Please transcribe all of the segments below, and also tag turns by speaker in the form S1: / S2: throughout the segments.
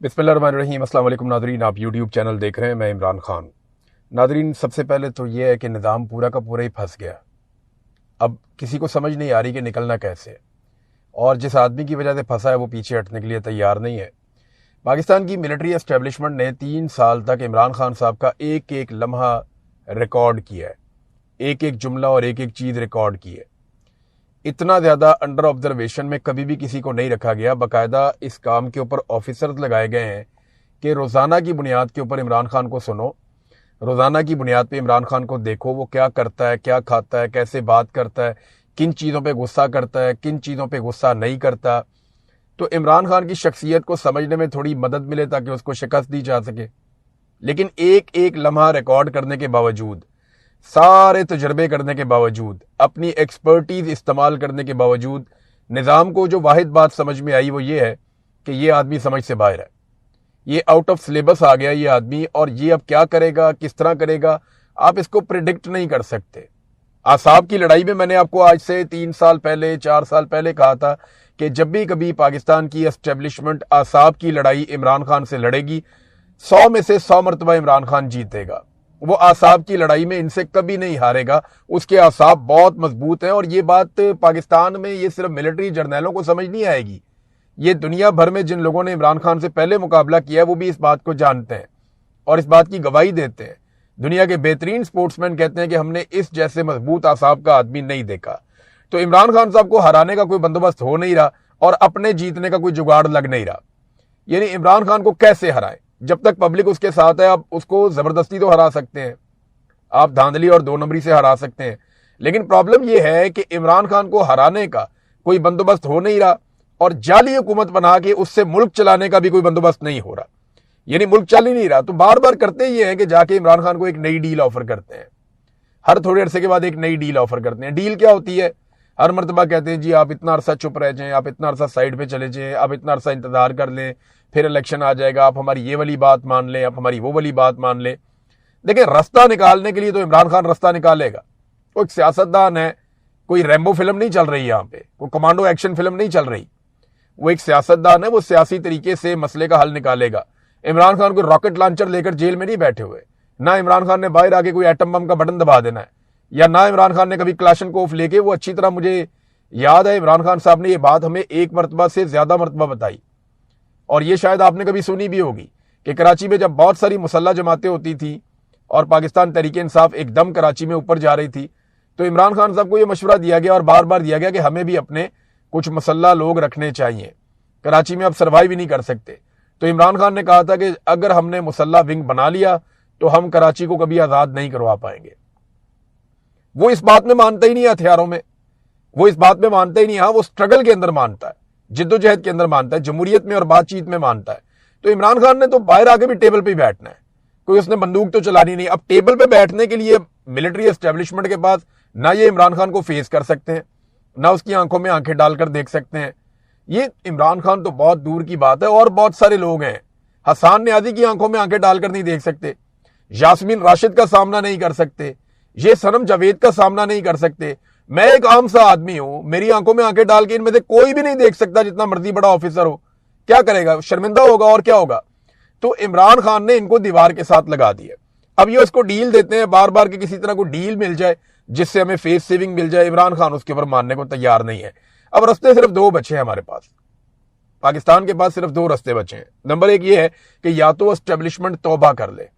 S1: बिस्मिल्लाहिर्रहमानिर्रहीम। अस्सलाम वालेकुम नादरीन, आप यूट्यूब चैनल देख रहे हैं, मैं इमरान खान। नादरीन, सबसे पहले तो ये है कि निज़ाम पूरा का पूरा ही फंस गया। अब किसी को समझ नहीं आ रही कि निकलना कैसे, और जिस आदमी की वजह से फंसा है वो पीछे हटने के लिए तैयार नहीं है। पाकिस्तान की मिलिट्री एस्टेब्लिशमेंट ने 3 साल तक इमरान खान साहब का एक एक लम्हा रिकॉर्ड किया है, एक एक जुमला और एक एक चीज़ रिकॉर्ड की है। इतना ज़्यादा अंडर ऑब्जर्वेशन में कभी भी किसी को नहीं रखा गया। बाकायदा इस काम के ऊपर ऑफिसर्स लगाए गए हैं कि रोज़ाना की बुनियाद के ऊपर इमरान खान को सुनो, रोज़ाना की बुनियाद पे इमरान खान को देखो, वो क्या करता है, क्या खाता है, कैसे बात करता है, किन चीज़ों पे गुस्सा करता है, किन चीज़ों पे गुस्सा नहीं करता। तो इमरान खान की शख्सियत को समझने में थोड़ी मदद मिले ताकि उसको शिकस्त दी जा सके। लेकिन एक एक लम्हा रिकॉर्ड करने के बावजूद, सारे तजर्बे करने के बावजूद, अपनी एक्सपर्टीज इस्तेमाल करने के बावजूद, निज़ाम को जो वाहिद बात समझ में आई वो ये है कि ये आदमी समझ से बाहर है, ये आउट ऑफ सिलेबस आ गया ये आदमी, और ये अब क्या करेगा, किस तरह करेगा, आप इसको प्रिडिक्ट नहीं कर सकते। आसाब की लड़ाई में मैंने आपको आज से 3 साल पहले, 4 साल पहले कहा था कि जब भी कभी पाकिस्तान की एस्टेब्लिशमेंट आसाब की लड़ाई इमरान खान से लड़ेगी, 100 में से 100 मरतबा इमरान खान जीतेगा। वो आसाब की लड़ाई में इनसे कभी नहीं हारेगा, उसके आसाब बहुत मजबूत हैं। और ये बात पाकिस्तान में ये सिर्फ मिलिट्री जर्नैलों को समझ नहीं आएगी, ये दुनिया भर में जिन लोगों ने इमरान खान से पहले मुकाबला किया है वो भी इस बात को जानते हैं और इस बात की गवाही देते हैं। दुनिया के बेहतरीन स्पोर्ट्समैन कहते हैं कि हमने इस जैसे मजबूत आसाब का आदमी नहीं देखा। तो इमरान खान साहब को हराने का कोई बंदोबस्त हो नहीं रहा और अपने जीतने का कोई जुगाड़ लग नहीं रहा। यानी इमरान खान को कैसे हराए? जब तक पब्लिक उसके साथ है आप उसको जबरदस्ती तो हरा सकते हैं, आप धांधली और 2 नंबरी से हरा सकते हैं, लेकिन प्रॉब्लम यह है कि इमरान खान को हराने का कोई बंदोबस्त हो नहीं रहा और जाली हुकूमत बना के उससे मुल्क चलाने का भी कोई बंदोबस्त नहीं हो रहा। यानी मुल्क चल ही नहीं रहा। तो बार बार करते ये है कि जाके इमरान खान को एक नई डील ऑफर करते हैं, हर थोड़े अरसे के बाद एक नई डील ऑफर करते हैं। डील क्या होती है? हर मरतबा कहते हैं जी आप इतना अरसा चुप रह जाएं, आप इतना अरसा साइड पे चले जाएं, आप इतना अरसा इंतजार कर लें, फिर इलेक्शन आ जाएगा, आप हमारी ये वाली बात मान लें, आप हमारी वो वाली बात मान लें। देखिए, रास्ता निकालने के लिए तो इमरान खान रास्ता निकालेगा। वो एक सियासतदान है, कोई रैम्बो फिल्म नहीं चल रही यहाँ पे, कोई कमांडो एक्शन फिल्म नहीं चल रही। वो एक सियासतदान है, वो सियासी तरीके से मसले का हल निकालेगा। इमरान खान को रॉकेट लॉन्चर लेकर जेल में नहीं बैठे हुए, ना इमरान खान ने बाहर आके कोई एटम बम का बटन दबा देना है, या ना इमरान खान ने कभी क्लाशनकोफ लेके, वो अच्छी तरह मुझे याद है इमरान खान साहब ने ये बात हमें एक मरतबा से ज्यादा मरतबा बताई, और ये शायद आपने कभी सुनी भी होगी कि कराची में जब बहुत सारी मुसल्ला जमातें होती थी और पाकिस्तान तहरीके इंसाफ एकदम कराची में ऊपर जा रही थी, तो इमरान खान साहब को यह मशवरा दिया गया और बार बार दिया गया कि हमें भी अपने कुछ मुसल्ला लोग रखने चाहिए, कराची में आप सर्वाइव ही नहीं कर सकते। तो इमरान खान ने कहा था कि अगर हमने मुसल्ला विंग बना लिया तो हम कराची को कभी आजाद नहीं करवा पाएंगे। वो इस बात में मानता ही नहीं है हथियारों में, वो इस बात में मानता ही नहीं है। हाँ, वो स्ट्रगल के अंदर मानता है, जिद्दोजहद के अंदर मानता है, जमहूरियत में और बातचीत में मानता है। तो इमरान खान ने तो बाहर आके भी टेबल पे बैठना है, कोई उसने बंदूक तो चलानी नहीं। अब टेबल पे बैठने के लिए मिलिट्री एस्टेब्लिशमेंट के पास ना ये इमरान खान को फेस कर सकते हैं, ना उसकी आंखों में आंखें डालकर देख सकते हैं। ये इमरान खान तो बहुत दूर की बात है, और बहुत सारे लोग हैं, हसन न्याजी की आंखों में आंखें डालकर नहीं देख सकते, यास्मीन राशिद का सामना नहीं कर सकते, ये सनम जावेद का सामना नहीं कर सकते। मैं एक आम सा आदमी हूं, मेरी आंखों में आंखें डाल के इनमें से कोई भी नहीं देख सकता, जितना मर्जी बड़ा ऑफिसर हो। क्या करेगा? शर्मिंदा होगा और क्या होगा। तो इमरान खान ने इनको दीवार के साथ लगा दिया। अब ये उसको डील देते हैं बार बार कि किसी तरह को डील मिल जाए जिससे हमें फेस सेविंग मिल जाए। इमरान खान उसके ऊपर मानने को तैयार नहीं है। अब रास्ते सिर्फ 2 बचे हैं हमारे पास, पाकिस्तान के पास सिर्फ 2 रास्ते बचे हैं। नंबर 1 ये है कि या तो एस्टेब्लिशमेंट तौबा कर ले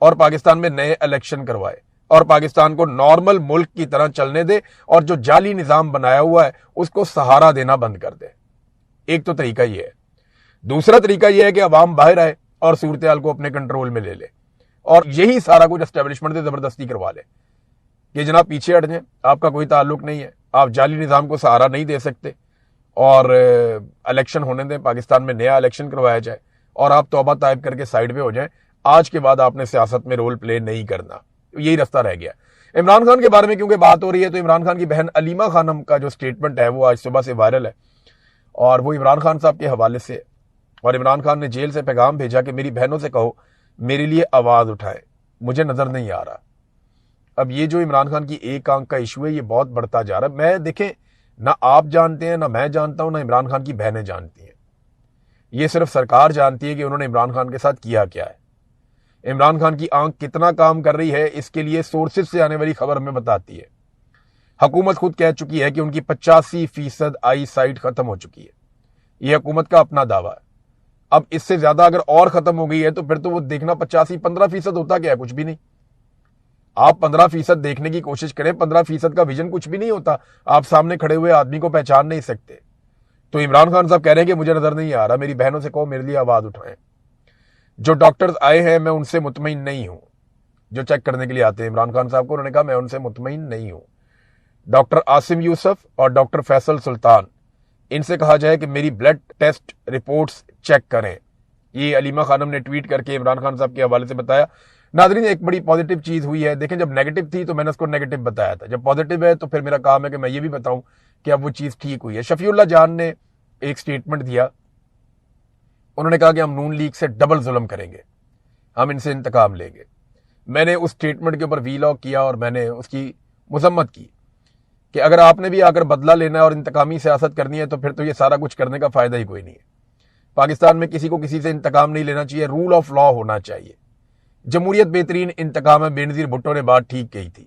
S1: और पाकिस्तान में नए इलेक्शन करवाए और पाकिस्तान को नॉर्मल मुल्क की तरह चलने दे, और जो जाली निजाम बनाया हुआ है उसको सहारा देना बंद कर दे। एक तो तरीका ये है। दूसरा तरीका यह है कि अवाम बाहर आए और सूरत हाल को अपने कंट्रोल में ले ले, और यही सारा कुछ एस्टेब्लिशमेंट से जबरदस्ती करवा ले कि जनाब पीछे हट जाए, आपका कोई ताल्लुक नहीं है, आप जाली निजाम को सहारा नहीं दे सकते, और इलेक्शन होने दें, पाकिस्तान में नया इलेक्शन करवाया जाए और आप तौबा तायब करके साइड पे हो जाएं। आज के बाद आपने सियासत में रोल प्ले नहीं करना। यही रास्ता रह गया। इमरान खान के बारे में क्योंकि बात हो रही है, तो इमरान खान की बहन अलीमा खानम का जो स्टेटमेंट है वो आज सुबह से वायरल है, और वो इमरान खान साहब के हवाले से। और इमरान खान ने जेल से पैगाम भेजा कि मेरी बहनों से कहो मेरे लिए आवाज उठाए, मुझे नजर नहीं आ रहा। अब ये जो इमरान खान की एक आंख का इशू है ये बहुत बढ़ता जा रहा है। मैं देखें, ना आप जानते हैं, ना मैं जानता हूं, ना इमरान खान की बहनें जानती हैं। یہ صرف سرکار جانتی ہے کہ انہوں نے عمران خان کے ساتھ کیا کیا ہے۔ عمران خان کی آنکھ کتنا کام کر رہی ہے اس کے لیے سورسز سے آنے والی خبر ہمیں بتاتی ہے۔ حکومت خود کہہ چکی ہے کہ ان کی 85% آئی سائٹ ختم ہو چکی ہے۔ یہ حکومت کا اپنا دعویٰ ہے۔ اب اس سے زیادہ اگر اور ختم ہو گئی ہے تو پھر تو وہ دیکھنا 15% ہوتا کیا ہے؟ کچھ بھی نہیں۔ آپ 15% دیکھنے کی کوشش کریں، 15% کا ویژن کچھ بھی نہیں ہوتا۔ آپ سامنے کھڑے ہوئے آدمی کو پہچان نہیں سکتے۔ تو عمران خان صاحب کہہ رہے ہیں کہ مجھے نظر نہیں آ رہا، میری بہنوں سے کہو میرے لیے آواز اٹھائیں۔ جو ڈاکٹرز آئے ہیں میں ان سے مطمئن نہیں ہوں، جو چیک کرنے کے لیے آتے ہیں عمران خان صاحب کو، انہوں نے کہا میں ان سے مطمئن نہیں ہوں۔ ڈاکٹر عاصم یوسف اور ڈاکٹر فیصل سلطان، ان سے کہا جائے کہ میری بلڈ ٹیسٹ رپورٹس چیک کریں۔ یہ علیمہ خانم نے ٹویٹ کر کے عمران خان صاحب کے حوالے سے بتایا۔ ناظرین ایک بڑی پازیٹیو چیز ہوئی ہے، دیکھیں جب نیگیٹو تھی تو میں نے اس کو نیگیٹو بتایا تھا، جب پازیٹیو ہے تو پھر میرا کام ہے کہ میں یہ بھی بتاؤں کہ اب وہ چیز ٹھیک ہوئی ہے۔ شفیع اللہ جان نے ایک سٹیٹمنٹ دیا، انہوں نے کہا کہ ہم نون لیگ سے ڈبل ظلم کریں گے، ہم ان سے انتقام لیں گے۔ میں نے اس سٹیٹمنٹ کے اوپر وی لاگ کیا اور میں نے اس کی مذمت کی کہ اگر آپ نے بھی آ کر بدلہ لینا ہے اور انتقامی سیاست کرنی ہے تو پھر تو یہ سارا کچھ کرنے کا فائدہ ہی کوئی نہیں ہے۔ پاکستان میں کسی کو کسی سے انتقام نہیں لینا چاہیے، رول آف لا ہونا چاہیے۔ جمہوریت بہترین انتقام ہے، بے نظیر بھٹو نے بات ٹھیک کہی تھی۔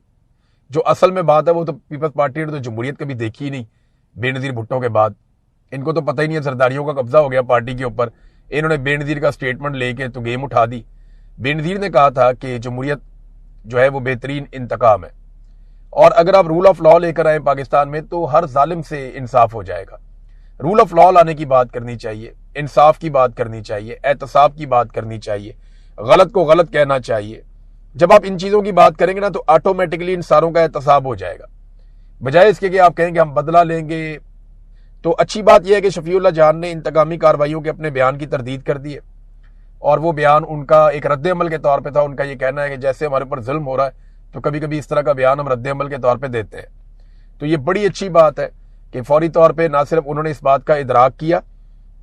S1: جو اصل میں بات ہے وہ تو پیپلز پارٹی نے تو جمہوریت کبھی دیکھی ہی نہیں بے نظیر بھٹو کے بعد۔ ان کو تو پتہ ہی نہیں ہے زرداریوں کا قبضہ ہو گیا پارٹی کے اوپر، انہوں نے بے نظیر کا سٹیٹمنٹ لے کے تو گیم اٹھا دی۔ بے نظیر نے کہا تھا کہ جمہوریت جو ہے وہ بہترین انتقام ہے، اور اگر آپ رول آف لا لے کر آئیں پاکستان میں تو ہر ظالم سے انصاف ہو جائے گا۔ رول آف لا لانے کی بات کرنی چاہیے، انصاف کی بات کرنی چاہیے، احتساب کی بات کرنی چاہیے، غلط کو غلط کہنا چاہیے۔ جب آپ ان چیزوں کی بات کریں گے نا تو آٹومیٹکلی ان ساروں کا احتساب ہو جائے گا، بجائے اس کے کہ آپ کہیں کہ ہم بدلہ لیں گے۔ تو اچھی بات یہ ہے کہ شفیع اللہ جان نے انتقامی کارروائیوں کے اپنے بیان کی تردید کر دی ہے، اور وہ بیان ان کا ایک رد عمل کے طور پہ تھا۔ ان کا یہ کہنا ہے کہ جیسے ہمارے اوپر ظلم ہو رہا ہے تو کبھی کبھی اس طرح کا بیان ہم رد عمل کے طور پہ دیتے ہیں۔ تو یہ بڑی اچھی بات ہے کہ فوری طور پہ نہ صرف انہوں نے اس بات کا ادراک کیا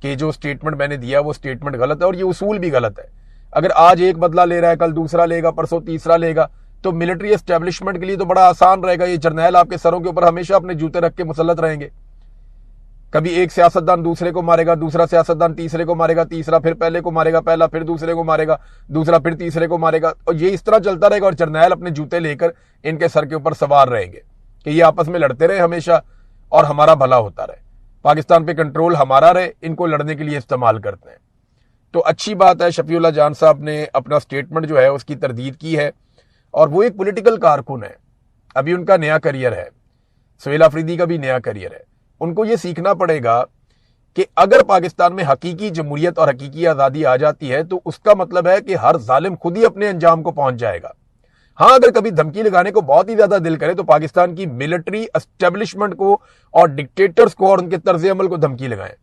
S1: کہ جو سٹیٹمنٹ میں نے دیا وہ سٹیٹمنٹ غلط ہے، اور یہ اصول بھی غلط ہے۔ اگر آج ایک بدلہ لے رہا ہے، کل دوسرا لے گا، پرسوں تیسرا لے گا، تو ملٹری اسٹیبلشمنٹ کے لیے تو بڑا آسان رہے گا۔ یہ جرنیل آپ کے سروں کے اوپر ہمیشہ اپنے جوتے رکھ کے مسلط رہیں گے۔ کبھی ایک سیاستدان دوسرے کو مارے گا، دوسرا سیاستدان تیسرے کو مارے گا، تیسرا پھر پہلے کو مارے گا، پہلا پھر دوسرے کو مارے گا، دوسرا پھر تیسرے کو مارے گا، اور یہ اس طرح چلتا رہے گا، اور جرنیل اپنے جوتے لے کر ان کے سر کے اوپر سوار رہیں گے کہ یہ آپس میں لڑتے رہے ہمیشہ اور ہمارا بھلا ہوتا رہے، پاکستان پہ کنٹرول ہمارا رہے، ان کو لڑنے کے لیے استعمال کرتے ہیں۔ تو اچھی بات ہے، شفیع اللہ جان صاحب نے اپنا سٹیٹمنٹ جو ہے اس کی تردید کی ہے، اور وہ ایک پولیٹیکل کارکن ہے، ابھی ان کا نیا کریئر ہے، سہیل آفریدی کا بھی نیا کریئر ہے۔ ان کو یہ سیکھنا پڑے گا کہ اگر پاکستان میں حقیقی جمہوریت اور حقیقی آزادی آ جاتی ہے تو اس کا مطلب ہے کہ ہر ظالم خود ہی اپنے انجام کو پہنچ جائے گا۔ ہاں اگر کبھی دھمکی لگانے کو بہت ہی زیادہ دل کرے تو پاکستان کی ملٹری اسٹیبلشمنٹ کو اور ڈکٹیٹرز کو اور ان کے طرز عمل کو دھمکی لگائیں۔